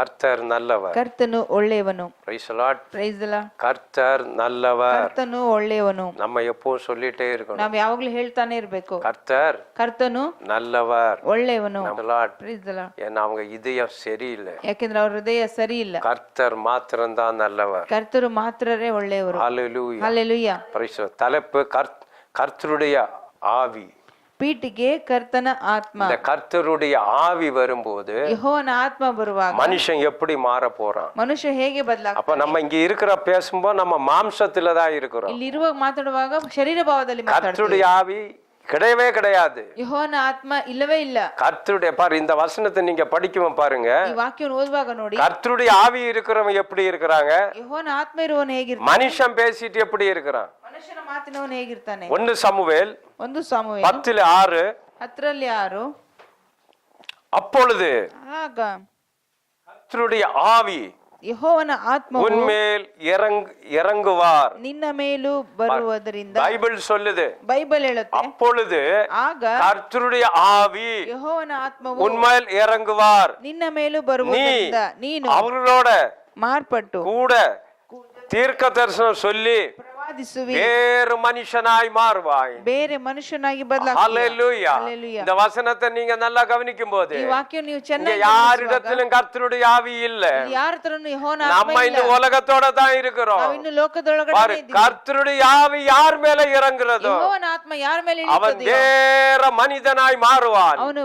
கர்த்தர் நல்லவர். ಕರ್ತನು ಒಳ್ಳೆಯವನು. Praise the Lord. Praise the Lord. கர்த்தர் நல்லவர். ಕರ್ತನು ಒಳ್ಳೆಯವನು. நம்ம எப்பவும் சொல்லிட்டே இருக்கணும். ನಾವು ಯಾವಾಗಲೂ ಹೇಳ್ತಾನೆ ಇರಬೇಕು. கர்த்தர் ಕರ್ತನು நல்லவர். ಒಳ್ಳೆಯವನು. Lord. Praise the Lord. ஏன்னா அவங்க இதயம் சரியில்லை. ಯಾಕೆಂದ್ರೆ ಅವ್ರ ಹೃದಯ ಸರಿ ಇಲ್ಲ. கர்த்தர் மாத்திரம்தான் நல்லவர். ಕರ್ತರು ಮಾತ್ರರೇ ಒಳ್ಳೆಯವರು. Hallelujah. Hallelujah. Praise the Lord. தலைப்பு கர்த்தருடைய ஆவி. ಪೀಠಿಗೆ ಕರ್ತನ ಆತ್ಮ. இந்த கர்த்தருடைய ஆவி வரும்போது ಯೆಹೋವನ ಆತ್ಮ ಬರುವಾಗ மனுஷன் எப்படி மாற போறான்? ಮನುಷ್ಯ ಹೇಗೆ ಬದಲಾಗ್ತಾನೆ? அப்ப நம்ம இங்க இருக்கிற பேசும்போது நம்ம மாம்சத்துல தான் இருக்கிறோம். ಇಲ್ಲಿ ಇರುವಾಗ ಮಾತಾಡುವಾಗ ಶರೀರ ಭಾವದಲ್ಲಿ ಮಾತಾಡ್ತೀವಿ. கர்த்தருடைய ஆவி கிடையவே கிடையாது. ಯೆಹೋವನ ಆತ್ಮ ಇಲ್ಲವೇ ಇಲ್ಲ. கர்த்தருடைய பாரு, இந்த வசனத்தை நீங்க படிக்கும் பாருங்க. ಈ ವಾಕ್ಯವನ್ನು ಓದುವಾಗ ನೋಡಿ, கர்த்தருடைய ஆவி இருக்கிறவன் எப்படி இருக்கிறாங்க? ಯೆಹೋವನ ಆತ್ಮ ಇರುವವನು ಹೇಗಿರ್ತಾನೆ? மனுஷன் பேசிட்டு எப்படி இருக்கிறான்? ಮನುಷ್ಯನ ಮಾತಿನವನು ಹೇಗಿರ್ತಾನೆ? 1 சாமுவேல் 10:6 10ರಲ್ಲಿ 6. அப்பொழுது ಆಗ கர்த்தருடைய ஆவி ಯೆಹೋವನ ಆತ್ಮವು உன்மேல் இறங்குவார். ನಿನ್ನ ಮೇಲೂ ಬರುವುದರಿಂದ பைபிள் சொல்லுது. ಬೈಬಲ್ ಹೇಳುತ್ತೆ, அப்பொழுது ಆಗ கர்த்தருடைய ஆவி ಯೆಹೋವನ ಆತ್ಮವು உன்மேல் இறங்குவார். ನಿನ್ನ ಮೇಲೂ ಬರುವುದರಿಂದ ನೀನು அவர்களோட ಮಾರ್ಪಟ್ಟು கூட தீர்க்க தரிசனம் சொல்லி ಪ್ರವಾದಿಸುವಿ, வேறு மனுஷனாய் மாறுவாய். ಬೇರೆ ಮನುಷ್ಯನಾಗಿ ஹல்லேலூயா. ಬದಲಾಗುತ್ತೀಯ. இந்த வசனத்தை நீங்க நல்லா கவனிக்கும் போது ಈ ವಾಕ್ಯ ನೀವು இங்க ಚೆನ್ನಾಗಿ யாரிடத்திலும் கர்த்தருடைய ஆவி இல்ல. ಯಾರ ಹತ್ರನೂ ಯೆಹೋವನ ಆತ್ಮ நம்ம ಇಲ್ಲ. இன்னும் உலகத்தோட தான் இருக்கிறோம். ನಾವು ಇನ್ನು ಲೋಕದೊಳಗಡೆ பாரு, ಇದ್ದೀವಿ. கர்த்தருடைய ஆவி யார் மேல இறங்குறதோ ಯೆಹೋವನ ಆತ್ಮ ಯಾರ ಮೇಲೆ அவன் ಇಳಿಯುತ್ತದೆಯೋ வேற மனிதனாய் மாறுவான். ಅವನು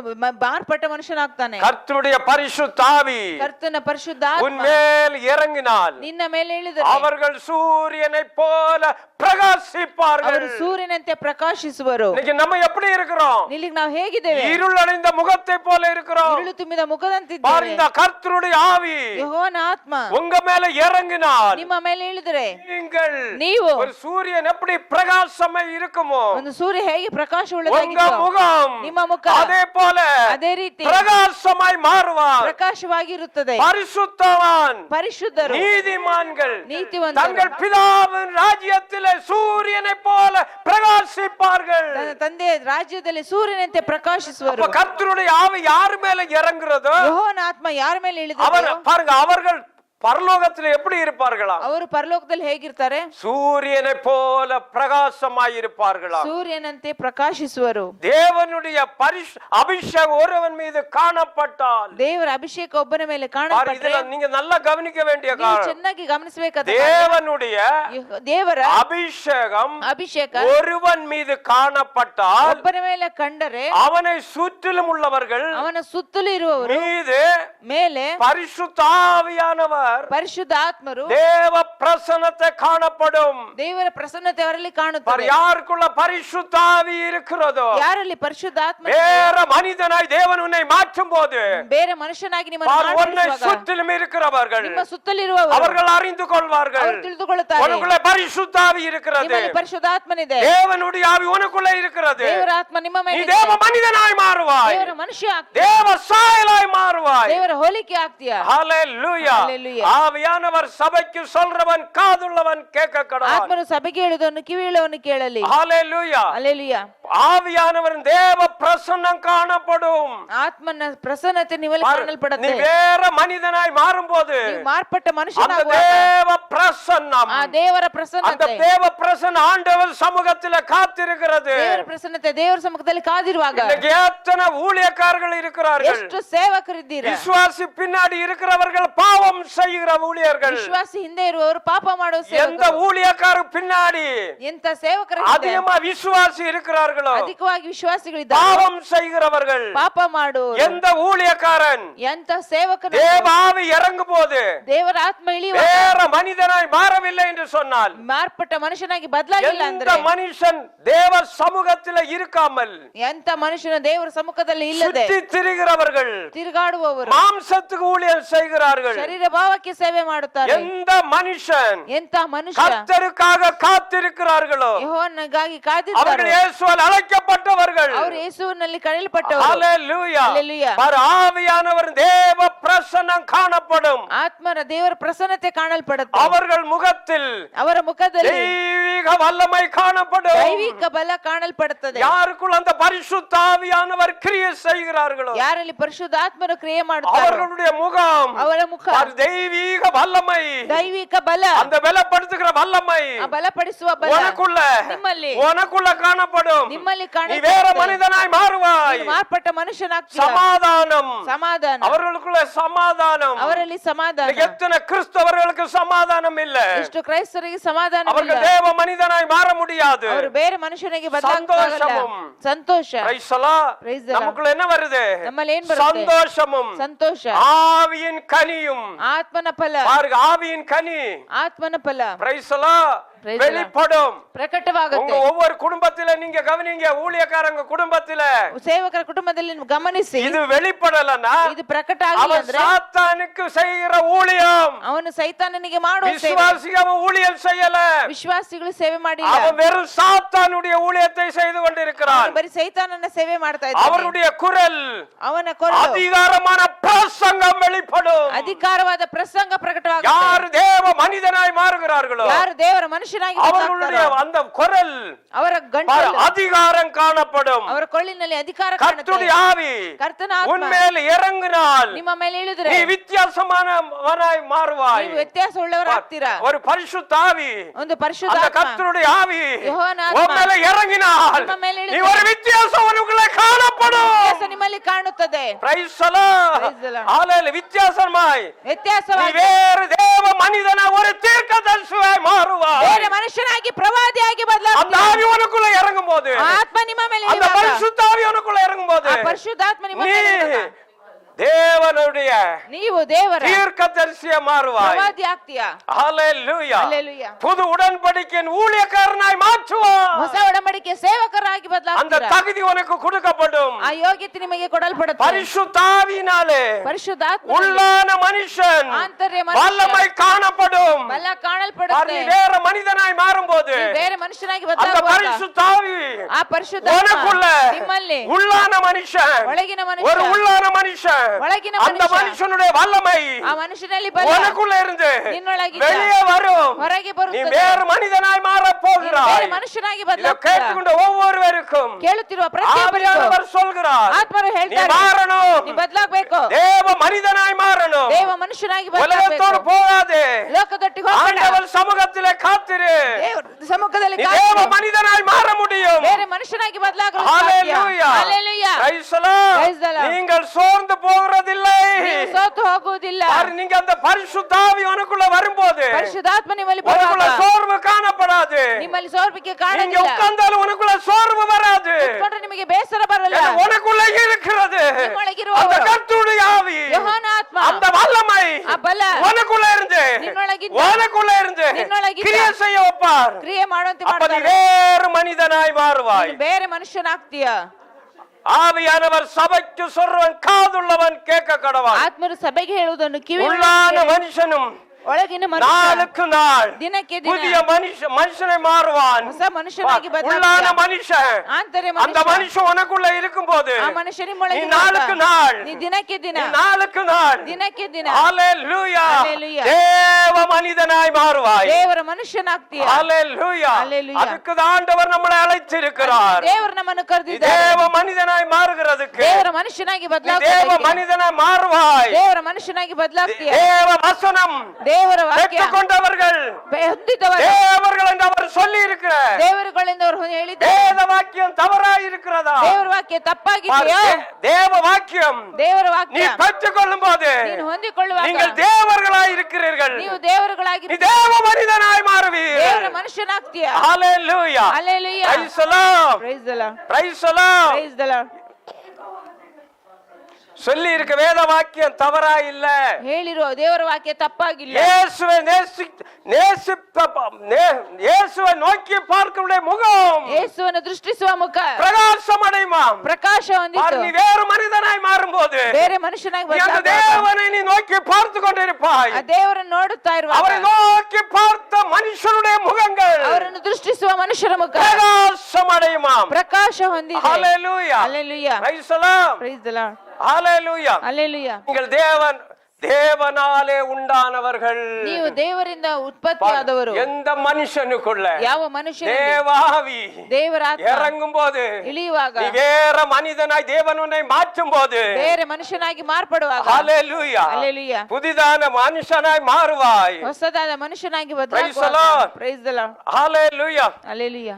ಮಾರ್ಪಟ್ಟ ಮನುಷ್ಯನಾಗ್ತಾನೆ. கர்த்தருடைய பரிசுத்த ஆவி ಕರ್ತನ ಪರಿಶುದ್ಧ ಆತ್ಮ உன்மேல் இறங்கினால் ನಿನ್ನ ಮೇಲೆ ಇಳಿದರೆ அவர்கள் சூரியனை போல பிரகாசிப்பார்கள். ಅವರು ಸೂರ್ಯನಂತೆ ಪ್ರಕಾಶಿಸುವರು. இன்னைக்கு நம்ம எப்படி இருக்கிறோம்? ಇಲ್ಲಿಗೆ ನಾವು ಹೇಗಿದ್ದೇವೆ? இருளடைந்த முகத்தை போல இருக்கிறோம். ഇരുಳು ತುಂಬಿದ பாரு, ಮುಖದಂತಿದ್ದೇವೆ. இந்த கர்த்தருடைய ஆவி ಯೆಹೋವನ ಆತ್ಮ உங்க மேல இறங்கினால் ನಿಮ್ಮ ಮೇಲೆ ಇಳಿದರೆ நீங்கள் ನೀವು ஒரு சூரியன் எப்படி பிரகாசமாய் இருக்குமோ ಒಂದು ಸೂರ್ಯ ಹೇಗೆ ಪ್ರಕಾಶ உங்க ಉಳ್ಳದಾಗಿತ್ತು முகம் ನಿಮ್ಮ ಮುಖ அதே போல ಅದೇ ರೀತಿ பிரகாசமாய் மாறுவார். ಪ್ರಕಾಶವಾಗಿರುತ್ತದೆ. பரிசுத்தவான் ಪರಿಶುದ್ಧರು நீதிமான்கள் ನೀತಿವಂತರು தங்கள் பிதாவின் ராஜ்யத்திலே சூரியனை போல பிரகாசிப்பார்கள். ತನ್ನ ತಂದೆಯ ರಾಜ್ಯದಲ್ಲಿ ಸೂರ್ಯನಂತೆ ಪ್ರಕಾಶಿಸುವರು. அப்ப கர்த்தருடைய ஆவி யார் மேல இறங்குறதோ ಯೆಹೋವನ ಆತ್ಮ ಯಾರ ಮೇಲೆ ಇಳಿದರೋ அவர் பாருங்க, அவர்கள் பரலோகத்தில் எப்படி இருப்பார்களா? ಅವರು ಪರಲೋಕದಲ್ಲಿ ಹೇಗಿರ್ತಾರೆ? சூரியனை போல பிரகாசமாய் இருப்பார்களா? ಸೂರ್ಯನಂತೆ ಪ್ರಕಾಶಿಸುವರು. தேவனுடைய அபிஷேகம் ஒருவன் மீது காணப்பட்டால், ದೇವರ ಅಭಿಷೇಕ ಒಬ್ಬನ ಮೇಲೆ பாரு, ಕಾಣಲ್ಪಟ್ಟರೆ இதுல நீங்க நல்லா கவனிக்க வேண்டிய ನೀವು காரணம், ಚೆನ್ನಾಗಿ ಗಮನಿಸಬೇಕಾದ தேவனுடைய ದೇವರ அபிஷேகம் ಅಭಿಷೇಕ ஒருவன் மீது காணப்பட்டால் ಒಬ್ಬನ ಮೇಲೆ ಕಂಡರೆ அவனை சுற்றிலும் உள்ளவர்கள் ಅವನ ಸುತ್ತಲೂ ಇರುವವರು மீது ಮೇಲೆ பரிசுத்த ஆவியானவர் ಪರಿಶುದ್ಧ ಆತ್ಮರು தேவ பிரசன்னத்தை காணப்படும். ದೇವರ ಪ್ರಸನ್ನತೆ ಅವರಲ್ಲಿ பாரு, ಕಾಣುತ್ತದೆ. யாருக்குள்ள பரிசுத்த ஆவி இருக்கிறதோ ಯಾರಲ್ಲಿ ಪರಿಶುದ್ಧ ಆತ್ಮ வேற மனிதனாய் தேவன் உன்னை மாற்றும் போது ಬೇರೆ ಮನುಷ್ಯನಾಗಿ பாரு, உன்னை ನಿಮ್ಮನ್ನು சுற்றிலும் இருக்கிறவர்கள் ನಿಮ್ಮ ಸುತ್ತಲಿರುವವರು அவர்கள் அறிந்து கொள்வார்கள் ಅವರು ತಿಳಿದುಕೊಳ್ಳುತ್ತಾರೆ உனக்குள்ள பரிசுத்த ஆவி இருக்கிறது. ನಿಮ್ಮಲ್ಲಿ ಪರಿಶುದ್ಧ ಆತ್ಮನಿದೆ. தேவனுடைய ஆவி உனக்குள்ள இருக்கிறது. ದೇವರ ಆತ್ಮ ನಿಮ್ಮ நீ ಮೇಲೆ தேவ மனிதனாய் மாறுவாய். ದೇವರ ಮನುಷ್ಯ ಆಗ್ತೀಯ. தேவ சாயலாய் மாறுவாய். ದೇವರ ಹೋಲಿಕೆ ಆಗ್ತೀಯ. ஹல்லேலூயா. Hallelujah. ஆவியானவர் சபைக்கு சொல்றவன் காதுள்ளவன் கேட்க கடவன். ಆತ್ಮನು ಸಭೆಗೆ ಹೇಳುವುದನ್ನು ಕಿವಿಯುಳ್ಳವನು ಕೇಳಲಿ. ஹல்லேலூயா. ಹಲ್ಲೆಲೂಯಾ. ஆவியானவரின் தேவ பிரசன்னம் காணப்படும். ಆತ್ಮನ ಪ್ರಸನ್ನತೆ ನಿಮ್ಮಲ್ಲಿ நீ ಕಾಣಲ್ಪಡುತ್ತೆ. வேற மனிதனாய் மாறும்போது ನೀವು ಮಾರ್ಪಟ್ಟ அந்த ಮನುಷ್ಯನಾಗುವಾಗ தேவ பிரசன்னம், ಆ ದೇವರ அந்த ಪ್ರಸನ್ನತೆ தேவ பிரசன்னம் ஆண்டவர் சமூகத்தில் காத்திருக்கிறது. ದೇವರ ಪ್ರಸನ್ನತೆ ದೇವರ ಸಮ್ಮುಖದಲ್ಲಿ ಕಾದಿರುವಾಗ இன்னைக்கு எத்தனை ஊழியக்காரர்கள் இருக்கிறார்கள்? ಎಷ್ಟು ಸೇವಕರಿದ್ದೀರಾ? விசுவாசி பின்னாடி இருக்கிறவர்கள் பாவம் செய்கிற ஊழியர்கள். ವಿಶ್ವಾಸಿ ಹಿಂದೆ ಇರುವವರು ಪಾಪ ಮಾಡುವ எந்த ಸೇವಕರು. ஊழியக்காரர் பின்னாடி ಎಂತ ಸೇವಕರು அதிகமா விசுவாசி இருக்கிறார்களோ ಅಧಿಕವಾಗಿ ವಿಶ್ವಾಸಿಗಳಿದ್ದಾರೆ பாவம் செய்கிறவர்கள். ಪಾಪ ಮಾಡುವರು. எந்த ஊழியக்காரன் ಎಂತ ಸೇವಕನ தேவ ஆவி இறங்கும் போது ದೇವರ ಆತ್ಮ ಇಳಿಯುವ வேற மனிதனாய் மாறவில்லை என்று சொன்னால், ಮಾರ್ಪಟ್ಟ ಮನುಷ್ಯನಾಗಿ ಬದಲಾಗಿಲ್ಲ எந்த ಅಂದ್ರೆ மனுஷன் தேவ சமூகத்தில் இருக்காமல் ಎಂತ ಮನುಷ್ಯನ ದೇವರ ಸಮ್ಮುಖದಲ್ಲಿ ಇಲ್ಲದೆ சுற்றி திரிகிறவர்கள் ತಿರುಗಾಡುವವರು மாம்சத்துக்கு ஊழியம் செய்கிறார்கள். ಶರೀರ ಭಾವಕ್ಕೆ ವಾಕ್ಯ ಸೇವೆ ಮಾಡುತ್ತಾರೆ. எந்த மனுஷன் ಎಂತ ಮನುಷ್ಯ கர்த்தருக்காக காத்திருக்கிறார்களோ ಯೆಹೋವನಿಗಾಗಿ ಕಾದಿದ್ದಾರೆ, அவர்கள் இயேசுவால் அழைக்கப்பட்டவர்கள். ಅವರು ಯೇಸುವಿನಲ್ಲಿ ಕರೆಯಲ್ಪಟ್ಟವರು. ஹalleluya. Hallelujah. பர ஆவியானவர் தேவ பிரசன்னம் காணப்படும். ಆತ್ಮನ ದೇವರ ಪ್ರಸನ್ನತೆ ಕಾಣಲ್ಪಡುತ್ತೆ. அவர்கள் முகத்தில் ಅವರ ಮುಖದಲ್ಲಿ தெய்வீக வல்லமை காணப்படும். ದೈವಿಕ ಬಲ ಕಾಣಲ್ಪಡುತ್ತದೆ. யாருக்குள் அந்த பரிசுத்த ஆவியானவர் கிரியை செய்கிறார்களோ ಯಾರಲ್ಲಿ ಪರಿಶುದ್ಧಾತ್ಮನು ಕ್ರಿಯೆ ಮಾಡುತ್ತಾರೆ அவர்களுடைய முகம் ಅವರ ಮುಖ அது தெய்வீக வல்லமை, ದೈವಿಕ ಬಲ, அந்த பலப்படுத்துகிற வல்லமை ಆ ಬಲಪಡಿಸುವ ಬಲ உனக்குள்ள காணப்படும். ನಿಮ್ಮಲ್ಲಿ நீ வேற ಕಾಣುತ್ತದೆ. மனிதனாய் மாறுவாய். ನೀನು ಮಾರ್ಪಟ್ಟ ಮನುಷ್ಯನಾಗ್ತೀಯ. சமாதானம், ಸಮಾಧಾನ, அவர்களுக்குள்ள சமாதானம். ಅವರಲ್ಲಿ ಸಮಾಧಾನ. எத்தனை கிறிஸ்தவர்களுக்கு சமாதானம் இல்ல, ಎಷ್ಟು ಕ್ರೈಸ್ತರಿಗೆ ಸಮಾಧಾನ அவர்கள் ಇಲ್ಲ. தேவ மனிதனாய் மாற முடியாது. ಅವರು ಬೇರೆ ಮನುಷ್ಯನಿಗೆ ಬದಲಾಗಲ್ಲ. ಸಂತೋಷ, Praise the Lord. Praise the Lord. நமக்குள்ள என்ன வருது? ನಮ್ಮಲ್ಲಿ ಏನ್ ಬರುತ್ತೆ? சந்தோஷமும் ಸಂತೋಷ, ஆவியின் கனியும். ಆತ್ಮನ ಫಲ, பாருங்க, ஆவியின் கனி ಆತ್ಮನ ಫಲ Praise the Lord. Praise the Lord. வெளிப்படும். ಪ್ರಕಟವಾಗುತ್ತೆ. உங்க ஒவ்வொரு குடும்பத்தில நீங்க கவனிங்க, ஊழியக்காரங்க குடும்பத்தில ಸೇವಕರ ಕುಟುಂಬದಲ್ಲಿ ನೀವು ಗಮನಿಸಿ, இது வெளிப்படலனா ಇದು ಪ್ರಕಟ ಆಗಿಲ್ಲ அவன் ಅಂದ್ರೆ சாத்தானுக்கு செய்கிற ஊழியம், ಅವನು ಸೈತಾನನಿಗೆ ಮಾಡುವ ಸೇವೆ. விசுவாசி அவன் ஊழியம் செய்யல, ವಿಶ್ವಾಸಿಗಳು ಸೇವೆ ಮಾಡಿಲ್ಲ. அவன் வெறும் சாத்தானுடைய ஊழியத்தை செய்து கொண்டிருக்கிறான். ಅವನು ಬರೀ ಸೈತಾನನ ಸೇವೆ ಮಾಡ್ತಾ ಇದ್ದಾನೆ. அவருடைய குரல், ಅವನ ಕೊರಳು, அதிகாரமான பிரசங்கம் வெளிப்படும். ಅಧಿಕಾರವಾದ ಪ್ರಸಂಗ ಪ್ರಕಟವಾಗುತ್ತೆ. யார் தேவ மனிதனாய் மாறுகிறார்களோ ಯಾರು ದೇವರ ಮನುಷ್ಯನಾಗಿ அவர்களுடைய ಬದಲಾಗ್ತಾರೋ, அந்த குரல் ಅವರ ಗಂಟಲು, அதிகாரம் காணப்படும். ಅವರ ಕೊಳ್ಳಿನಲ್ಲಿ ಅಧಿಕಾರ கர்த்தருடைய ಕಾಣುತ್ತೆ. ஆவி ಕರ್ತನ ಆತ್ಮ உன்மேல் இறங்கினால் ನಿಮ್ಮ ಮೇಲೆ ಇಳಿದ್ರೆ நீ வித்தியாசமானவனாய் மாறுவாய். ನೀವು ವ್ಯತ್ಯಾಸ ಉಳ್ಳವರಾಗ್ತೀರಾ. ஒரு பரிசுத்த ஆவி, ಒಂದು ಪರಿಶುದ್ಧ அந்த ಆತ್ಮ, கர்த்தருடைய ஆவி ಯೆಹೋವನ ಆತ್ಮ உன் மேல இறங்கினால் ನಿಮ್ಮ ಮೇಲೆ நீ ಇಳಿದ್ರೆ ஒரு வித்தியாசம் உனக்குள்ளே காணப்படும். ವ್ಯತ್ಯಾಸ ನಿಮ್ಮಲ್ಲಿ ಕಾಣುತ್ತದೆ. Praise the Lord. Praise the Lord. ஹalleluya. வித்தியாசமாய் நீ ವ್ಯತ್ಯಾಸವಾಗಿ வேறு தேவ மனிதனா ஒரு தீர்க்கதரிசியாய் மாறுவாய். ಬೇರೆ ಮನುಷ್ಯನಾಗಿ ಪ್ರವಾದಿಯಾಗಿ அந்த ಬದಲಾಗ್ತೀರಾ. ஆவி உனக்குள்ள இறங்கும் போது, ಆತ್ಮ ನಿಮ್ಮ ಮೇಲೆ அந்த ಇಳಿವಾಗ, பரிசுத்த ஆவி உனக்குள்ள இறங்கும் போது ಆ ಪರಿಶುದ್ಧಾತ್ಮ ನಿಮ್ಮ நீ ಮೇಲೆ ಇಳಿವಾಗ, தேவனுடைய ನೀವು ದೇವರ தீர்க்கதரிசியா மாறுவாய். ಪ್ರವಾದಿ ಆಗ್ತೀಯಾ. ஹalleluya. ಹಲ್ಲೆಲೂಯಾ. புது உடன்படிக்கையின் ஊழியக்காரனாய் மாற்றுவார். ಹೊಸ ಒಡಂಬಡಿಕೆ ಸೇವಕರಾಗಿ அந்த ಬದಲಾಗ್ತೀರಾ. தகுதி உனக்கு கொடுக்கப்படும். ಆ ಯೋಗ್ಯತೆ ನಿಮಗೆ ಕೊಡಲ್ಪಡುತ್ತೆ. பரிசுத்த ஆவியினாலே ಪರಿಶುದ್ಧಾತ್ಮ உள்ளான மனுஷன் ಆಂತರ್ಯ வல்லமை ಮನುಷ್ಯ காணப்படும். ಬಲ பாரு, ಕಾಣಲ್ಪಡುತ್ತೆ. நீ வேற மனிதனாய் மாறும்போது ನೀವು ಬೇರೆ ಮನುಷ್ಯನಾಗಿ அந்த ಬದಲಾಗುವಾಗ பரிசுத்த ஆவி ಆ ಪರಿಶುದ್ಧಾತ್ಮ உனக்குள்ள ನಿಮ್ಮಲ್ಲಿ உள்ளான மனுஷன், ಒಳಗಿನ ஒரு ಮನುಷ್ಯ, உள்ளான மனுஷன், ಒಳಗಿನ அந்த ಮನುಷ್ಯ, மனுஷனுடைய வல்லமை ಆ ಮನುಷ್ಯನಲ್ಲಿ ಬಲ உனக்குள்ள இருந்து ನಿನ್ನೊಳಗಿಂದ வெளியே வரும். ಹೊರಗೆ நீ ಬರುತ್ತದೆ. வேறு மனிதனாய் மாற ನೀನು போகிறாய். ಬೇರೆ ಮನುಷ್ಯನಾಗಿ இதை ಬದಲಾಗ್ತೀರಾ. கேட்டுக்கொண்ட ஒவ்வொருவருக்கும் ಕೇಳುತ್ತಿರುವ ಪ್ರತಿಯೊಬ್ಬರಿಗೂ ஆவியானவர் சொல்கிறார், ಆತ್ಮರು நீ ಹೇಳ್ತಾರೆ, மாறணும், ನೀ ಬದಲಾಗಬೇಕು. தேவ மனிதனாய் மாறணும், ದೇವ ಮನುಷ್ಯನಾಗಿ உலகத்தோடு ಬದಲಾಗಬೇಕು. போகாதே, ಲೋಕದೊಟ್ಟಿಗೆ ಹೋಗಬೇಡ. ஆண்டவர் சமூகத்திலே காத்திரு. ದೇವರ ಸಮ್ಮುಖದಲ್ಲಿ நீ ಕಾದಿರು. தேவ மனிதனாய் மாற முடியும். ಬೇರೆ ಮನುಷ್ಯನಾಗಿ ಬದಲಾಗಲು ஹalleluya. Hallelujah. Praise the Lord. Praise the Lord. நீங்கள் சோர்ந்து போகிறதில்லை. ನೀವು ಸೋತು ಹೋಗುವುದಿಲ್ಲ. பாரு, நீங்க அந்த பரிசுத்த ஆவி உனக்குள்ள வரும்போது ಪರಿಶುದ್ಧಾತ್ಮ ನಿಮ್ಮಲ್ಲಿ உனக்குள்ள ಬರುವಾಗ சோர்வு காணப்படாது. ನಿಮ್ಮಲ್ಲಿ ಸೋರ್ಬಿಕೆ நீங்க ಕಾಣುವುದಿಲ್ಲ. உட்கார்ந்தாலும் உனக்குள்ள சோர்வு வராது. ಕೂತ್ಕೊಂಡ್ರೆ ನಿಮಗೆ ಬೇಸರ ಬರಲ್ಲ. ஏன்னா உனக்குள்ள இருக்கிறது ನಿಮ್ಮೊಳಗಿರುವ அந்த கர்த்தருடைய ஆவி, ಯೆಹೋವನ ಆತ್ಮ, அந்த வல்லமை ಆ ಬಲ உனக்குள்ள இருந்து ನಿನ್ನೊಳಗಿಂದ உனக்குள்ள இருந்து ನಿನ್ನೊಳಗಿಂದ கிரியை செய்ய வைப்பார். ಕ್ರಿಯೆ ಮಾಡುವಂತೆ அப்ப நீ ಮಾಡ್ತಾರೆ. வேறு மனிதனாய் மாறுவாய். ನೀನು ಬೇರೆ ಮನುಷ್ಯನಾಗ್ತೀಯ. ஆவியானவர் சபைக்கு சொல்றவன் காதுள்ளவன் கேட்க கடவான். ಆತ್ಮರು ಸಭೆಗೆ ಹೇಳುವುದನ್ನು ಕಿವಿ உள்ளான மனுஷனும் ಒಳಗಿನ ಮನುಷ್ಯ நாளுக்கு நாள் ದಿನಕ್ಕೆ புதிய ದಿನ மனுஷனை மாறுவான். ಹೊಸ ಮನುಷ್ಯನಾಗಿ உள்ளான ಬದಲಾಗ್ತೀಯ. மனுஷன், ಆಂತರ್ಯ அந்த ಮನುಷ್ಯ, மனுஷன் உனக்குள்ள இருக்கும்போது ಆ ಮನುಷ್ಯ நீ ನಿಮ್ಮೊಳಗೆ நாளுக்கு நாள், ನೀ ದಿನಕ್ಕೆ ದಿನ நீ நாளுக்கு நாள் ದಿನಕ್ಕೆ ದಿನ ஹalleluya Hallelujah. தேவ மனிதனாய் மாறுவாய். ದೇವರ ಮನುಷ್ಯನಾಗ್ತೀಯ. ஹalleluya. Hallelujah. அதுக்கு தான் ஆண்டவர் நம்மளை அழைத்திருக்கிறார். ದೇವರು ನಮ್ಮನ್ನು நீ ಕರೆದಿದ್ದಾರೆ. தேவ மனிதனாய் மாறுகிறதுக்கு ದೇವರ ಮನುಷ್ಯನಾಗಿ நீ தேவ ಬದಲಾಗುವುದಕ್ಕೆ மனிதனாய் மாறுவாய். ದೇವರ ಮನುಷ್ಯನಾಗಿ ಬದಲಾಗ್ತೀಯ. தேவ வசனம் ದೇವರ ವಾಕ್ಯ கொண்டவர்கள் ಹೊಂದಿದವರು தேவர்கள் என்று அவர் சொல்லி இருக்கிற ದೇವರುಗಳಿಂದ ಅವರು ಹೇಳಿದ್ದಾರೆ. வேத வாக்கியம் தவறாய் இருக்கிறதா? ದೇವರ ವಾಕ್ಯ ತಪ್ಪಾಗಿದೆಯಾ? தேவ வாக்கியம் ದೇವರ நீ ವಾಕ್ಯ பெற்றுக்கொள்ளும் போது ನೀನು ಹೊಂದಿಕೊಳ್ಳುವಾಗ நீங்கள் தேவர்களாய் இருக்கிறீர்கள். ನೀವು ದೇವರುಗಳಾಗಿ நீ தேவ மனிதனாய் மாறுவீர். ದೇವರ ಮನುಷ್ಯನಾಗ್ತೀಯ. ஹalleluya. Hallelujah. Praise the Lord. Praise the Lord. Praise the Lord. Praise the Lord. சொல்லி இருக்க வேத வாக்கியம் தவறா இல்ல. ಹೇಳಿರೋ ದೇವರ ವಾಕ್ಯ ತಪ್ಪಾಗಿಲ್ಲ. இயேசுவை நோக்கி பார்க்கக்கூடிய முகம் ಯೇಸುವನ್ನು ದೃಷ್ಟಿಸುವ ಮುಖ பிரகாசம் அடையுமாம். ಪ್ರಕಾಶ ಹೊಂದಿತು. நீ வேறு மனிதனாய் மாறும்போது ಬೇರೆ ಮನುಷ್ಯನಾಗಿ அந்த ಬದಲಾಗುವಾಗ தேவனை நீ நோக்கி பார்த்து கொண்டிருப்பாய். ಆ ದೇವರನ್ನು ನೋಡುತ್ತಾ ಇರುವಾಗ அவரை நோக்கி பார்த்த மனுஷனுடைய முகங்கள் ಅವರನ್ನು ದೃಷ್ಟಿಸುವ ಮನುಷ್ಯರ ಮುಖ பிரகாசம் அடையுமாம். ಪ್ರಕಾಶ ಹೊಂದಿದೆ. Hallelujah. Hallelujah. praise the Lord. praise the Lord. Hallelujah. Hallelujah. நீங்கள் தேவனாலே உண்டானவர்கள். ನೀವು ದೇವರಿಂದ ಉತ್ಪತ್ತಿಯಾದವರು. எந்த மனுஷனுக்குள்ள ಯಾವ ಮನುಷ್ಯನಿಗೆ தேவாவி ದೇವರ ಆತ್ಮ இறங்கும் போது ಇಳಿಯುವಾಗ நீ வேற மனிதனாய் தேவன் உன்னை மாற்றும் போது ಬೇರೆ ಮನುಷ್ಯನಾಗಿ ಮಾರ್ಪಡುವಾಗ ஹalleluya. ಹalleluya. புதிதான மனுஷனாய் மாறுவாய். ಹೊಸದಾದ ಮನುಷ್ಯನಾಗಿ Praise the ಬದಲಾಗುವಾಗ Lord. praise the Lord. Hallelujah. Hallelujah.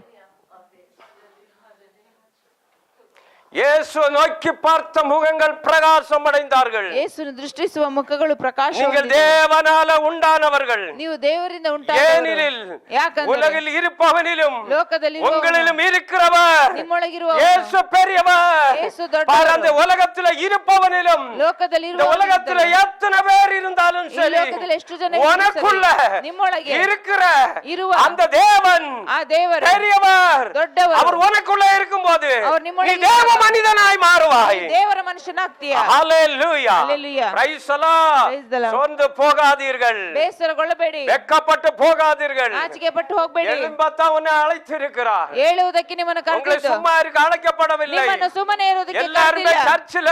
இயேசுவை நோக்கி பார்த்த முகங்கள் பிரகாசம் அடைந்தார்கள். ಯೇಸುವನ್ನು ದೃಷ್ಟಿಸುವ ಮುಖಗಳು ಪ್ರಕಾಶ நீங்கள் ಹೊಂದಿದೆ. தேவனால உண்டானவர்கள். ನೀವು ದೇವರಿಂದ ஏனெனில் ಯಾಕಂದ್ರೆ உலகில் இருப்பவனிலும் ಲೋಕದಲ್ಲಿ உங்களிலும் இருக்கிறவர் ನಿಮ್ಮೊಳಗಿರುವ இயேசு பெரியவர். ಯೇಸು பார், ದೊಡ್ಡವರು. அந்த உலகத்துல இருப்பவனிலும் ಲೋಕದಲ್ಲಿ இந்த உலகத்துல எத்தனை பேர் இருந்தாலும் ಈ சரி ಲೋಕದಲ್ಲಿ ಎಷ್ಟು ಜನ உனக்குள்ள ನಿಮ್ಮೊಳಗೆ இருக்கிற ಇರುವ அந்த தேவன் ಆ ದೇವರು பெரியவர். ದೊಡ್ಡವರು. அவர் உனக்குள்ள இருக்கும்போது அவர் நீ ನಿಮ್ಮೊಳಗೆ தேவ மனிதனாய் மாறுவாய். ದೇವರ ಮನುಷ್ಯನಾಗ್ತೀಯ. ஹalleluya. Hallelujah. praise the Lord. Praise the Lord. சோர்ந்து போகாதீர்கள். ಬೇಸರಗೊಳ್ಳಬೇಡಿ. வெட்கப்பட்டு போகாதீர்கள். ನಾಚಿಕೆ ಪಟ್ಟು ಹೋಗಬೇಡಿ. எழும்பத்தா உன்னை அழைத்திருக்கிறார். ಹೇಳುವುದಕ್ಕೆ ನಿಮ್ಮನ್ನು உங்களை ಕರೆದಿದ್ದು. சும்மா இருக்க அழைக்கப்படவில்லை. ನಿಮ್ಮನ್ನು ಸುಮ್ಮನೆ ಇರುವುದಕ್ಕೆ எல்லாருமே ಕರೆದಿಲ್ಲ. சர்ச்சில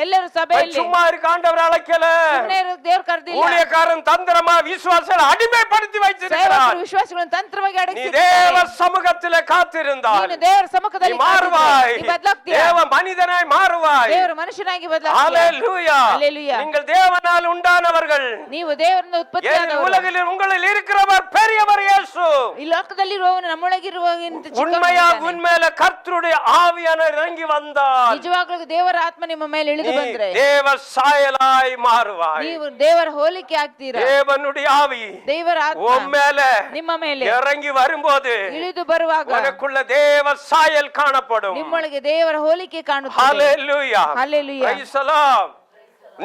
ಎಲ್ಲರೂ ಸಭೆಯಲ್ಲಿ சும்மா இருக்க ஆண்டவர் அழைக்கல. ಸುಮ್ಮನೆ ಇರೋದು ದೇವರು ಕರೆದಿಲ್ಲ. ஊழியக்காரன் தந்திரமா விசுவாசத்தை அடிமைப்படுத்தி வைத்திருக்கிறார். ಸೇವಕರು ವಿಶ್ವಾಸಗಳನ್ನು ತಂತ್ರವಾಗಿ நீ ಅಡಗಿಸಿದ್ದಾರೆ. தேவ சமூகத்திலே காத்திருந்தால் ನೀನು ದೇವರ நீ ಸಮ್ಮುಖದಲ್ಲಿ மாறுவாய். ನೀ ಬದಲಾಗ್ತೀಯ. தேவ மனிதனாய் மாறுவாய். ದೇವರ ಮನುಷ್ಯನಾಗಿ ಬದಲಾಗ್ತೀಯ. ஹalleluya. Hallelujah. நீங்கள் தேவனால் உண்டானவர்கள். ನೀವು ದೇವರಿಂದ ஏன் ಉತ್ಪತ್ತಿಯಾದವರು. உலகில் உங்களில் இருக்கிறவர் பெரியவர் இயேசு. ಈ ಲೋಕದಲ್ಲಿರುವವನು ನಮ್ಮೊಳಗಿರುವವನಿಂದ உண்மையா ಚಿಕ್ಕವನಿದ್ದಾನೆ. உண்மையில கர்த்தருடைய ஆவியானவர் இறங்கி வந்தால் ನಿಜವಾಗ್ಲೂ ದೇವರ ಆತ್ಮ ನಿಮ್ಮ ಮೇಲೆ ಇಳಿದು நீ ಬಂದ್ರೆ தேவ சாயலாய் மாறுவாய். ನೀವು ದೇವರ ಹೋಲಿಕೆ ಆಗ್ತೀರಾ. தேவனுடைய ஆவி ದೇವರ ಆತ್ಮ உன் மேல ನಿಮ್ಮ ಮೇಲೆ இறங்கி வரும்போது ಇಳಿದು ಬರುವಾಗ உனக்குள்ள தேவ சாயல் காணப்படும். ನಿಮ್ಮೊಳಗೆ ದೇವರ ಹೋಲಿಕೆ ಕಾಣುತ್ತದೆ. ஹalleluya. Hallelujah. praise the Lord.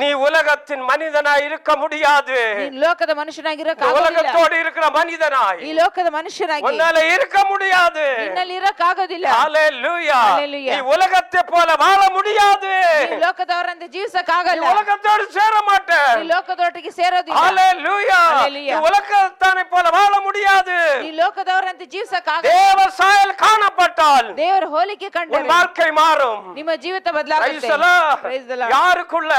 நீ உலகத்தின் மனிதனாய் இருக்க முடியாது. ನೀನು ಲೋಕದ ಮನುಷ್ಯನಾಗಿರಕ இந்த உலகத்தோடு இருக்கிற மனிதனாய் ಈ ಲೋಕದ ಮನುಷ್ಯನಾಗಿ உன்னால இருக்க முடியாது. ನಿನ್ನಲ್ಲಿ ಇರಕ್ಕಾಗೋದಿಲ್ಲ. ஹalleluya. Hallelujah. நீ உலகத்தை போல வாழ முடியாது. ಈ ಲೋಕದವರಂತೆ நீ ಜೀವಿಸಕ್ಕಾಗಲ್ಲ. உலகத்தோடு சேர மாட்ட. ಈ ಲೋಕದೊಟ್ಟಿಗೆ ಸೇರೋದಿಲ್ಲ. ஹalleluya. Hallelujah. நீ உலகத்தானை போல வாழ முடியாது. ಈ ಲೋಕದವರಂತೆ ಜೀವಿಸಕ್ಕಾಗಲ್ಲ. தேவ சாயல் காணப்பட்டால் ದೇವರ ಹೋಲಿಕೆ உன் ಕಂಡರೆ வாழ்க்கை மாறும். ನಿಮ್ಮ ಜೀವಿತ Praise ಬದಲಾಗುತ್ತೆ. the Lord. Praise the Lord. யாருக்குள்ள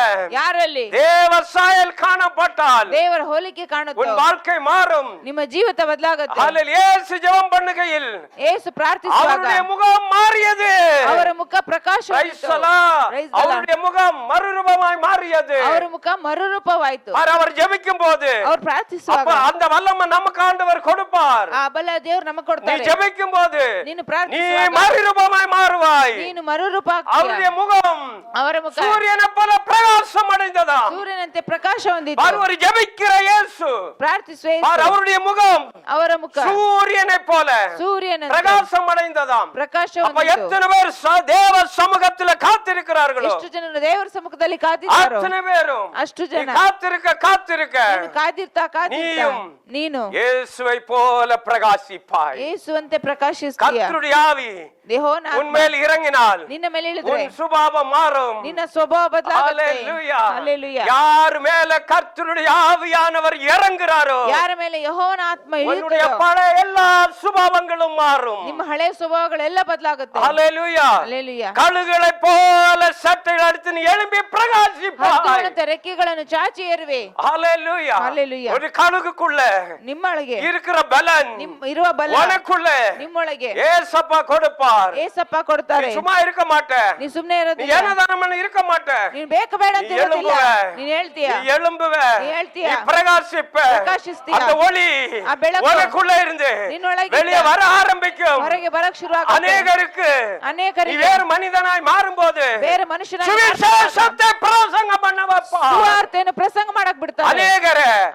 ಯಾರಲ್ಲಿ தேவ சாயல் காணப்பட்டால் ದೇವರ ಹೋಲಿಕೆ உன் ಕಾಣುತ್ತೋ வாழ்க்கை மாறும். ನಿಮ್ಮ ಜೀವಿತ ಬದಲಾಗುತ್ತೆ. ஹalleluya. இயேசு ஜெபம் பண்ணுகையில் ಯೇಸು ಪ್ರಾರ್ಥಿಸುವಾಗ அவருடைய முகம் மாறியது. ಅವರ ಮುಖ ಪ್ರಕಾಶ Praise the Lord. Praise the Lord. அவருடைய முகம் மறுரூபமாய் மாறியது. ಅವರ ಮುಖ ಮರುರೂಪವಾಯಿತು. அவர் ஜெபிக்கும் போது ಅವರು ಪ್ರಾರ್ಥಿಸುವಾಗ அப்ப அந்த வல்லமை நமக்கு ஆண்டவர் கொடுப்பார். ಆ ಬಲ ದೇವರು ನಮಗೆ நீ ಕೊಡ್ತಾರೆ. ஜெபிக்கும் போது ನೀನು நீ ಪ್ರಾರ್ಥಿಸುವಾಗ மறுரூபமாய் மாறுவாய். ನೀನು ಮರುರೂಪ அவருடைய ಆಗ್ತೀಯ. முகம் ಅವರ ಮುಖ சூரியனை போல பிரகாசம் அடைந்ததா. ಸೂರ್ಯನಂತೆ ಪ್ರಕಾಶ ಹೊಂದಿತ್ತು. அவர் ஜெபிக்கிற இயேசு ಪ್ರಾರ್ಥಿಸುವ ಯೇಸು, அவருடைய முகம் ಅವರ ಮುಖ சூரியனை போல ಸೂರ್ಯನಂತೆ பிரகாசம் அடைந்ததாம். ಪ್ರಕಾಶ அப்ப ಹೊಂದಿತ್ತು. எத்தனை பேர் தேவ சமூகத்துல காத்திருக்கிறார்களோ ಎಷ್ಟು ಜನರು ದೇವರ ಸಮ್ಮುಖದಲ್ಲಿ ಕಾದಿದ್ದಾರೋ அத்தனை பேரும் ಅಷ್ಟು நீ ಜನ காத்திருக்க ನೀನು ಕಾದಿರ್ತಾ நீயும் ನೀನು இயேசுவை போல பிரகாசிப்பாய். ಯೇಸುವಂತೆ ಪ್ರಕಾಶಿಸ್ತೀಯ. கர்த்தருடைய ஆவி ದೇಹೋನ உன்மேல் இறங்கினால் ನಿನ್ನ ಮೇಲೆ ಇಳಿದ್ರೆ உன் சுபாவம் மாறும். ನಿನ್ನ ಸ್ವಭಾವ ಬದಲಾಗುತ್ತೆ. ஹalleluya. ಹಲ್ಲೆಲೂಯಾ. யார் மேல கர்த்தருடைய ஆவியானவர் இறங்குறாரோ ಯಾರ ಮೇಲೆ ಯೆಹೋವನ ಆತ್ಮ உன்னுடைய ಇಳಿಯುತ್ತೋ பழைய எல்லா சுபாவங்களும் மாறும். ನಿಮ್ಮ ಹಳೆ ಸ್ವಭಾವಗಳೆಲ್ಲ ಬದಲಾಗುತ್ತೆ. ஹalleluya. ಹಲ್ಲೆಲೂಯಾ. கழுகுகளை போல சட்டைகள் அடித்து நீ எழும்பி பிரகாசிப்பாய். ಹದ್ದುಗಳಂತೆ ರೆಕ್ಕೆಗಳನ್ನು ಚಾಚಿ ಏರುವೆ. ஹalleluya. Hallelujah. ஒரு கழுகுக்குள்ள ನಿಮ್ಮೊಳಗೆ இருக்கிற பலன் ಇರುವ ಬಲ உனக்குள்ள ನಿಮ್ಮೊಳಗೆ ஏசப்பா கொடுப்பார். ಏಸಪ್ಪ ಕೊಡ್ತಾರೆ. நீ சும்மா இருக்க மாட்ட. ನೀ ಸುಮ್ನೆ நீ ಇರೋದಿಲ್ಲ. ಏನದಾನಮನ್ನ இருக்க மாட்ட. ನೀನು ಬೇಕು ಬೇಡ ಅಂತ நீ ಆಗೋದಿಲ್ಲ. எழும்புவ. ನೀನ್ ಹೇಳ್ತೀಯ, நீ எழும்புவ. நீ ಹೇಳ್ತೀಯ, நீ பிரகாசிப்ப. ಪ್ರಕಾಶಿಸ್ತೀಯ. அந்த ஒளி ಆ ಬೆಳಕು உனக்குள்ள இருந்து ನಿನ್ನೊಳಗಿಂದ வெளியே வர ஆரம்பிக்கும். ಹೊರಗೆ ಬರಕ್ ಶುರು ಆಗುತ್ತೆ. அநேகருக்கு நீ ಅನೇಕರಿಗೆ வேறு மனிதனாய் மாறும்போது ಬೇರೆ ಮನುಷ್ಯನಾಗಿ சுவிசேஷத்தை பிரசங்கம் பண்ண வைப்பா. ಸುವಾರ್ತೆಯನ್ನು ಪ್ರಸಂಗ ಮಾಡಕ್ ಬಿಡ್ತಾರೆ.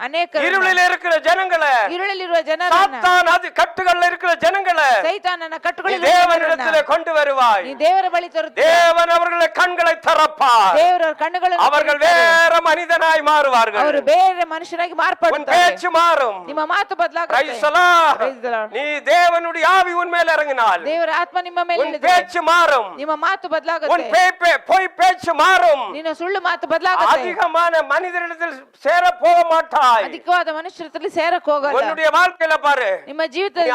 அநேகர் இருளில் இருக்கிற ஜனங்களை, இருளிலிರುವ ಜನರನ್ನ, சாத்தான் அது கட்டுகள்ல இருக்கிற ஜனங்களை ಸೈತಾನನ நீ ಕಟ್ಟುಗಳಿರುವ தேவனிடத்திலே கொண்டு வருவாய். ನೀ ದೇವರ ಬಳಿ ತರುತ್ತೀಯ. தேவன் அவர்களுடைய கண்களை திறப்பார். ದೇವರ ಕಣ್ಣುಗಳನ್ನು அவர்கள் ತೆರೆಯುತ್ತಾರೆ. வேற மனிதனாய் மாறுவார்கள். ಅವರು ಬೇರೆ ಮನುಷ್ಯರಾಗಿ உன் ಮಾರ್ಪಡುತ್ತಾರೆ. பேச்சு மாறும். ನಿಮ್ಮ ಮಾತು ಬದಲಾಗುತ್ತೆ. Praise the Lord. Praise the Lord. நீ தேவனுடைய ஆவி உன் மேல் இறங்கினால் ದೇವರ ಆತ್ಮ ನಿಮ್ಮ ಮೇಲೆ உன் ಇಳಿದರೆ பேச்சு மாறும். ನಿಮ್ಮ ಮಾತು உன் ಬದಲಾಗುತ್ತೆ. பொய் பேச்சு மாறும். ನಿನ್ನ ಸುಳ್ಳು ಮಾತು ಬದಲಾಗುತ್ತೆ. அதிகமான மனிதரிடத்தில் சேர போக மாட்டாய். ಅಧಿಕವಾದ ಮನುಷ್ಯರಲ್ಲಿ ಸೇರಕ್ ಹೋಗಲ್ಲ. உன்னுடைய வாழ்க்கையில பாரு, ನಿಮ್ಮ நீ ಜೀವಿತದಲ್ಲಿ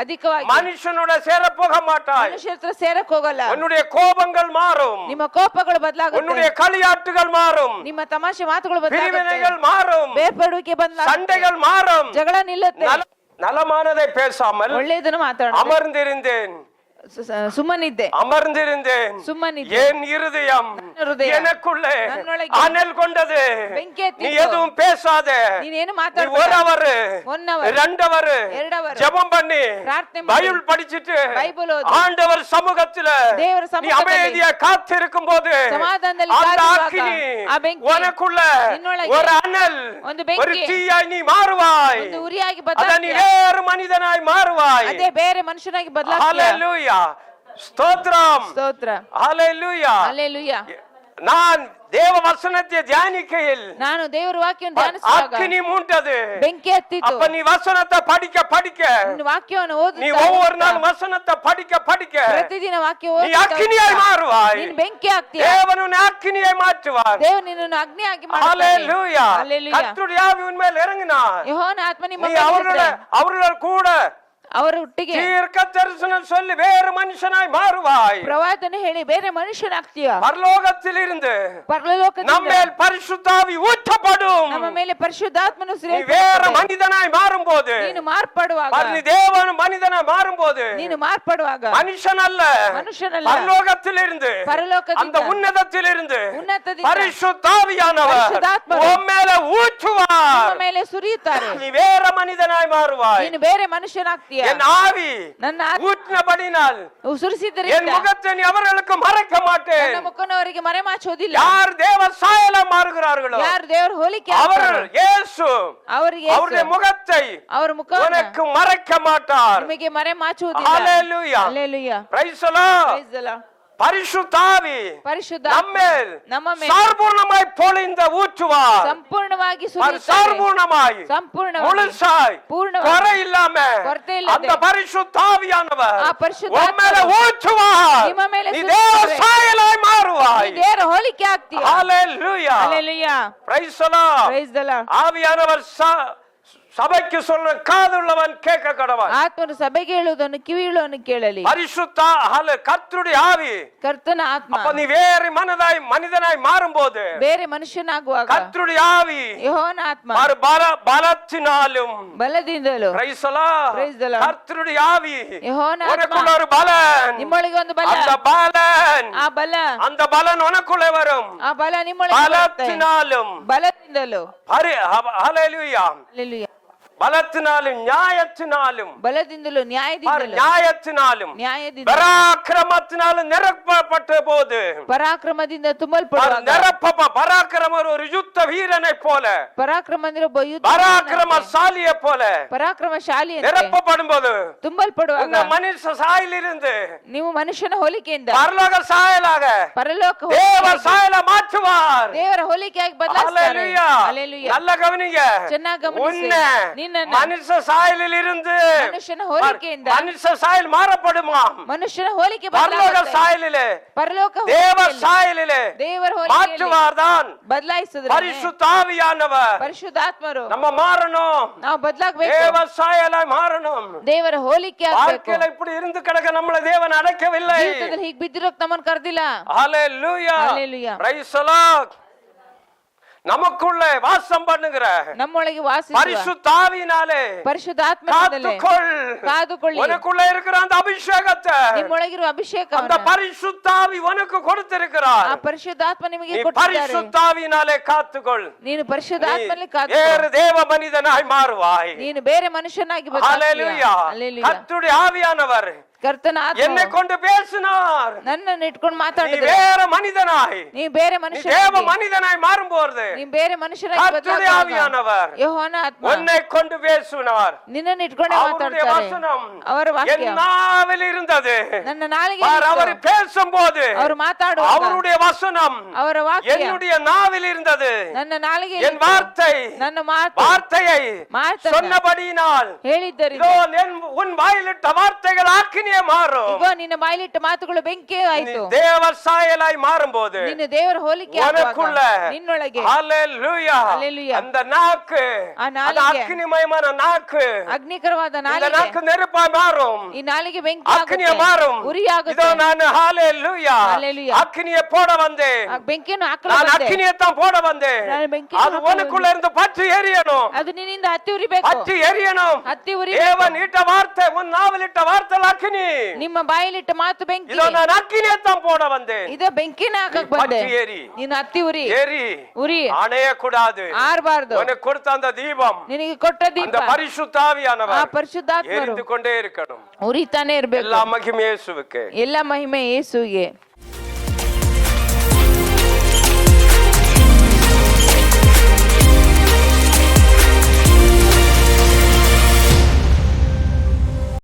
ಅಧಿಕವಾಗಿ மனுஷனோட சேர போக மாட்டாய். ಮನುಷ್ಯರ ಹತ್ರ ಸೇರಕ್ ಹೋಗಲ್ಲ. உன்னுடைய கோபங்கள் மாறும். ನಿಮ್ಮ ಕೋಪಗಳು ಬದಲಾಗುತ್ತೆ. உன்னுடைய களியாட்டுகள் மாறும். ನಿಮ್ಮ ತಮಾಷೆ ಮಾತುಗಳು பிரிவினைகள் ಬದಲಾಗುತ್ತೆ. மாறும். ಬೇರ್ಪಡುವಿಕೆ ಬದಲಾಗುತ್ತೆ. சண்டைகள் மாறும். ಜಗಳ ನಿಲ್ಲುತ್ತೆ. நலமானதை பேசாமல் ಒಳ್ಳೆಯದನ್ನು ಮಾತಾಡ. அமர்ந்திருந்தேன். ಸುಮ್ಮನಿದ್ದೆ. அமர்ந்திருந்தேன். ಸುಮ್ಮನಿದ್ದೆ. என் இருதயம் எனக்குள்ளே ನನ್ನೊಳಗೆ அனல் கொண்டது. ಬೆಂಕಿ நீ ಎತ್ತಿತ್ತು. எதுவும் பேசாத. ನೀನೇನು நீ ಮಾತಾಡಬೇಡ. 1 hour 1 hour 2 hour 2 hour ஜெபம் பண்ணி ಪ್ರಾರ್ಥನೆ ಮಾಡಿ பைபிள் படிச்சிட்டு ಬೈಬಲ್ ಓದಿ ஆண்டவர் சமூகத்துல ದೇವರ நீ ಸಮ್ಮುಖದಲ್ಲಿ அமைதியா காத்திருக்கும் போது ಸಮಾಧಾನದಲ್ಲಿ அந்த ಕಾದಿರುವಾಗ அக்கினி ಆ ಬೆಂಕಿ உனக்குள்ள ನಿನ್ನೊಳಗೆ ஒரு அனல், ಒಂದು ಬೆಂಕಿ, ஒரு தீயாய் நீ மாறுவாய். ಒಂದು ಉರಿಯಾಗಿ அத நீ ಬದಲಾಗ್ತೀಯ. வேறு மனிதனாய் மாறுவாய். ಅದೇ ಬೇರೆ ಮನುಷ್ಯನಾಗಿ ಬದಲಾಗ್ತೀಯ. ஹalleluya, ஸ்தோத்திரம், ಸ್ತೋತ್ರ. ஹalleluya. ಹಲ್ಲೆಲೂಯಾ. நான் தேவ வசனத்தை தியானிக்கையில் ನಾನು ದೇವರ ವಾಕ್ಯವನ್ನು ಧ್ಯಾನಿಸುವಾಗ அக்கினி மூண்டது. ಬೆಂಕಿ ಹತ್ತಿತು. அப்ப நீ வசனத்தை படிக்க படிக்க, ನಿನ್ನ ವಾಕ್ಯವನ್ನು நீ ಓದುತ್ತಾ ஒவ்வொரு நாள் வசனத்தை படிக்க படிக்க ಪ್ರತಿದಿನ ವಾಕ್ಯ நீ ಓದುತ್ತಾ அக்கினியாய் மாறுவாய். ನೀನು ಬೆಂಕಿ ಆಗ್ತೀಯ. தேவன் உன்னை அக்கினியாய் மாற்றுவார். ದೇವರು ನಿನ್ನನ್ನು ಅಗ್ನಿಯಾಗಿ ಮಾಡ್ತಾನೆ. ஹalleluya. ಹಲ್ಲೆಲೂಯಾ. கர்த்தருடைய ஆவி உன்மேல் இறங்கினார். ಯೆಹೋವನ ಆತ್ಮ ನಿಮ್ಮ நீ ಮೇಲೆ அவர்களோட ಇದ್ದರೆ கூட ಅವರ ಒಟ್ಟಿಗೆ தீர்க்க தரிசனம் சொல்லி வேறு மனுஷனாய் மாறுவாய். ಪ್ರವಾದನೆ ಹೇಳಿ ಬೇರೆ ಮನುಷ್ಯನಾಗ್ತೀಯ. பரலோகத்தில் இருந்து ಪರಲೋಕದಿಂದ நம்மேல் பரிசுத்த ஆவி ஊற்றப்படும். ನಮ್ಮ ಮೇಲೆ ಪರಿಶುದ್ಧಾತ್ಮನು நீ வேற மனிதனாய் மாறும்போது, ನೀನು ಮಾರ್ಪಡುವಾಗ நீ தேவன் மனிதனாய் மாறும்போது, ನೀನು ಮಾರ್ಪಡುವಾಗ மனுஷன் அல்ல, ಮನುಷ್ಯನಲ್ಲ, பரலோகத்தில் இருந்து ಪರಲೋಕದಿಂದ அந்த உன்னதத்தில் இருந்து ಉನ್ನತದಿಂದ பரிசுத்த ஆவியானவர் ಪರಿಶುದ್ಧಾತ್ಮನು உன் மேல ஊற்றுவார். ನಿಮ್ಮ ಮೇಲೆ ಸುರಿಯುತ್ತಾರೆ. நீ வேற மனிதனாய் மாறுவாய். ನೀನು ಬೇರೆ ಮನುಷ್ಯನಾಗ್ತೀಯ. என் ஆவி ನನ್ನ ஊற்றினபடினால் என் ಸುರಿಸಿದ್ದರಿಂದ முகத்தை நீ அவர்களுக்கு மறைக்க மாட்டேன். ನನ್ನ ಮುಖವನ್ನು ಅವರಿಗೆ ಮರೆಮಾಚುವುದಿಲ್ಲ. யார் தேவ சாயலா மாறுகிறார்களோ ಯಾರು ದೇವರ ಹೋಲಿಕೆ அவர்கள் இயேசு ಅವರಿಗೆ அவருடைய முகத்தை ಅವರ ಮುಖವನ್ನು உனக்கு மறைக்க மாட்டார். ನಿಮಗೆ ಮರೆಮಾಚುವುದಿಲ್ಲ. ஹalleluya. Hallelujah. Praise the Lord. Praise the Lord. பரிசுத்த ஆவி ಪರಿಶುದ್ಧ நம்மேல் ನಮ್ಮ ಮೇಲೆ சர்வூர்ணமாய் பொழிந்த ஊற்றுவார். ಸಂಪೂರ್ಣವಾಗಿ அவர் ಸುರಿಯುತ್ತಾರೆ. சர்வூர்ணமாய் ಸಂಪೂರ್ಣವಾಗಿ முழுசாய் ಪೂರ್ಣವಾಗಿ குறை இல்லாம ಕೊರತೆ ಇಲ್ಲದೆ அந்த பரிசுத்த ஆவியானவர் ಆ ಪರಿಶುದ್ಧಾತ್ಮನು உன் மேல ஊற்றுவார். ನಿಮ್ಮ ಮೇಲೆ நீ தேவ ಸುರಿಯುತ್ತಾರೆ. சாயலாய் மாறுவாய். ನೀ ದೇವರ ಹೋಲಿಕೆ ಆಗ್ತೀಯ. ஹalleluya. Hallelujah. Praise the Lord. Praise the Lord. ஆவியானவர் சபைக்கு சொல்ற காதுள்ளவன் கேட்க கடவன். ಆತ್ಮನು ಸಭೆಗೆ ಹೇಳುವುದನ್ನು ಕಿವಿಯುಳ್ಳವನು ಕೇಳಲಿ. பரிசுத்த கர்த்தருடைய ஆவி. ಕರ್ತನ ಆತ್ಮ அப்ப நீ வேறு மனிதனாய் மாறும்போது ಬೇರೆ ಮನುಷ್ಯನಾಗುವಾಗ கர்த்தருடைய ஆவி ಯೆಹೋವನ ಆತ್ಮ பலத்தினாலும் ಬಲದಿಂದಲೂ Praise the Lord. Praise the Lord. கர்த்தருடைய ஆவி ಯೆಹೋವನ உனக்குள்ள ಆತ್ಮ ஒரு பலன். ನಿಮ್ಮೊಳಗೆ ಒಂದು ಬಲ. அந்த பலன் ಆ ಬಲ அந்த பலன் உனக்குள்ளே வரும். ಆ ಬಲ ನಿಮ್ಮೊಳಗೆ ಬರುತ್ತೆ. பலத்தினாலும் ಬಲದಿಂದಲೂ ஹalleluya. ಹಲ್ಲೆಲೂಯಾ. பலத்தினாலும் நியாயத்தினாலும் ಬಲದಿಂದಲೂ ನ್ಯಾಯದಿಂದಲೂ நியாயத்தினாலும் ನ್ಯಾಯದಿಂದ பராக்கிரமத்தினாலும் நிரப்பப்பட்ட போது ಪರಾಕ್ರಮದಿಂದ ತುಂಬಲ್ಪಡುವಾಗ பராக்கிரம ஒரு யுத்த வீரனை போல ಪರಾಕ್ರಮ ಅಂದ್ರೆ ಒಬ್ಬ ಯುದ್ಧ பராக்கிரமசாலியை போல ಪರಾಕ್ರಮಶಾಲಿ நிரப்பப்படும் போது ತುಂಬಲ್ಪಡುವಾಗ மனுஷ சாயலிருந்து ನೀವು ಮನುಷ್ಯನ ಹೋಲಿಕೆಯಿಂದ பரலோக சாயலாக ಪರಲೋಕ தேவ சாயல மாற்றுவார். ದೇವರ ಹೋಲಿಕೆಯಾಗಿ ಬದಲಾಯಿಸ್ತಾರೆ. ஹalleluya. ಹಲ್ಲೆಲೂಯಾ. நல்ல கவனிங்க. ಚೆನ್ನಾಗಿ ಗಮನಿಸಿ. உன்னை ನಿನ್ನನ್ನು மனுஷ சாயலில் இருந்து ಮನುಷ್ಯನ ಹೋಲಿಕೆಯಿಂದ மனுஷ சாயல் மாறப்படுமா? ಮನುಷ್ಯನ ಹೋಲಿಕೆ பரலோக ಬದಲಾಗುತ್ತೆ. சாயலிலே ಪರಲೋಕ தேவ ಹೋಲಿಕೆಯಲ್ಲಿ சாயலிலே ದೇವರ ಹೋಲಿಕೆಯಲ್ಲಿ மாற்றுவார்தான் ಬದಲಾಯಿಸಿದ್ರೆ பரிசுத்த ஆவியானவர். ಪರಿಶುದ್ಧಾತ್ಮರು நம்ம மாறணும். ನಾವು ಬದಲಾಗಬೇಕು. தேவ சாயலாய் மாறணும். ದೇವರ ಹೋಲಿಕೆ ಆಗ್ಬೇಕು. வாழ்க்கையில இப்படி இருந்து கிடக்க நம்மளை தேவன் அடைக்கவில்லை. ಜೀವಿತದಲ್ಲಿ ಹೀಗೆ ಬಿದ್ದಿರೋಕ್ ನಮ್ಮನ್ನು ಕರೆದಿಲ್ಲ. ஹalleluya. Hallelujah. Praise the Lord. நமக்குள்ள வாசம் பண்ணுகிற ನಮ್ಮೊಳಗೆ ವಾಸಿಸುವ பரிசுத்தாவியினாலே ಪರಿಶುದ್ಧಾತ್ಮನಿಂದಲೇ காத்துக்கொள். ಕಾದುಕೊಳ್ಳಿ. உனக்குள்ள இருக்கிற அந்த அபிஷேகத்தை ನಿಮ್ಮೊಳಗಿರುವ அந்த ಅಭಿಷೇಕವನ್ನು பரிசுத்தாவி உனக்கு கொடுத்திருக்கிறார். ಆ ಪರಿಶುದ್ಧಾತ್ಮ ನಿಮಗೆ நீ ಕೊಟ್ಟಿದ್ದಾರೆ. பரிசுத்தாவியினாலே காத்துக்கொள். ನೀನು ಪರಿಶುದ್ಧಾತ್ಮನಲ್ಲಿ நீ ಕಾದುಕೊ. வேறு தேவ மனிதனாய் மாறுவாய். ನೀನು ಬೇರೆ ಮನುಷ್ಯನಾಗಿ ஹல்லேலூயா. ಬದಲಾಗ್ತೀಯ. கர்த்தருடைய ஆவியானவர் ಕರ್ತನ என்னை ಆತ್ಮ கொண்டு பேசினார். ನನ್ನನ್ನು ಇಟ್ಕೊಂಡು நீ ಮಾತಾಡಿದ್ರೆ வேற மனிதனாய், ನೀ ಬೇರೆ நீ தேவ ಮನುಷ್ಯನಾಗಿ மனிதனாய் மாறும்போது ನೀ ಬೇರೆ ಮನುಷ್ಯನಾಗಿ கர்த்தருடைய ಬದಲಾಗುವಾಗ ஆவியானவர் ಯೆಹೋವನ ಆತ್ಮ உன்னை கொண்டு பேசினார். ನಿನ್ನನ್ನು ಇಟ್ಕೊಂಡೇ அவருடைய ಮಾತಾಡ್ತಾರೆ. வசனம் ಅವರ என் ವಾಕ್ಯ நாவில் இருந்தது. ನನ್ನ ನಾಲಿಗೆ பார், அவர் பேசும்போது ಅವರು ಮಾತಾಡುವಾಗ அவருடைய வசனம் ಅವರ ವಾಕ್ಯ என்னுடைய நாவில் இருந்தது. ನನ್ನ ನಾಲಿಗೆ என் வார்த்தை ನನ್ನ ಮಾತು வார்த்தையை ಮಾತನ್ನ சொன்னபடியினால் ಹೇಳಿದ್ದರಿಂದ இதோ உன் வாயிலிட்ட வார்த்தைகள் ஆக்கினியே மாறும். ಈಗ ನಿನ್ನ ಬಾಯಿಲಿಟ್ಟ ಮಾತುಗಳು ಬೆಂಕಿ நீ ಆಯ್ತು. தேவ சாயலாய் மாறும்போது ನಿನ್ನ ದೇವರ ಹೋಲಿಕೆ உனக்குள்ள ಆಗುವಾಗ ನಿನ್ನೊಳಗೆ ஹல்லேலூயா ஹல்லேலூயா. அந்த நாக்கு ಆ அந்த ನಾಲಿಗೆ அக்கினிமயமான நாக்கு ಅಗ್ನಿಕರವಾದ இந்த ನಾಲಿಗೆ நாக்கு நெருப்பாய் மாறும். ಈ ನಾಲಿಗೆ ಬೆಂಕಿ அக்னிய ಆಗುತ್ತೆ, மாறும். ಉರಿಯಾಗುತ್ತೆ. இதோ நான் ஹல்லேலூயா ஹல்லேலூயா. அக்னியை போட வந்தேன். ಆ ಬೆಂಕಿಯನ್ನು நான் ಹಾಕಲು ಬಂದೆ. அக்னியைத்தான் போட வந்தேன். ನಾನು ಬೆಂಕಿಯನ್ನು அது ಹಾಕಲು உனக்குள்ள இருந்து பற்றி எரியணும். ಅದು ನಿನ್ನಿಂದ ಹತ್ತಿ ಉರಿಬೇಕು. பற்றி எரியணும். ಹತ್ತಿ ಉರಿಬೇಕು. தேவன் இட்ட வார்த்தை உன் நாவில் இட்ட வார்த்தை அக்னி. ನಿಮ್ಮ ಬಾಯಿಲಿಟ್ಟ ಮಾತು ಬೆಂಕಿ. இதோ நான் அக்னியைத்தான் போட வந்தேன். ಇದ ಬೆಂಕಿನ ಹಾಕಕ್ ಬಂದೆ. பற்றி எரி. ನೀನು ಹತ್ತಿ ಉರಿ எரி. ಉರಿ அணைய கூடாது. ಆರ್ಬಾರ್ದು. உனக்கு கொடுத்த அந்த தீபம், ನಿನಗೆ ಕೊಟ್ಟ ದೀಪ அந்த பரிசுத்தாவியானவர் ಆ ಪರಿಶುದ್ಧಾತ್ಮರು எரிந்து கொண்டே இருக்கணும். ಉರಿತಾನೆ ಇರ್ಬೇಕು. எல்லா மகிமை இயேசுவுக்கு. ಎಲ್ಲ ಮಹಿಮೆ ಯೇಸುವಿಗೆ.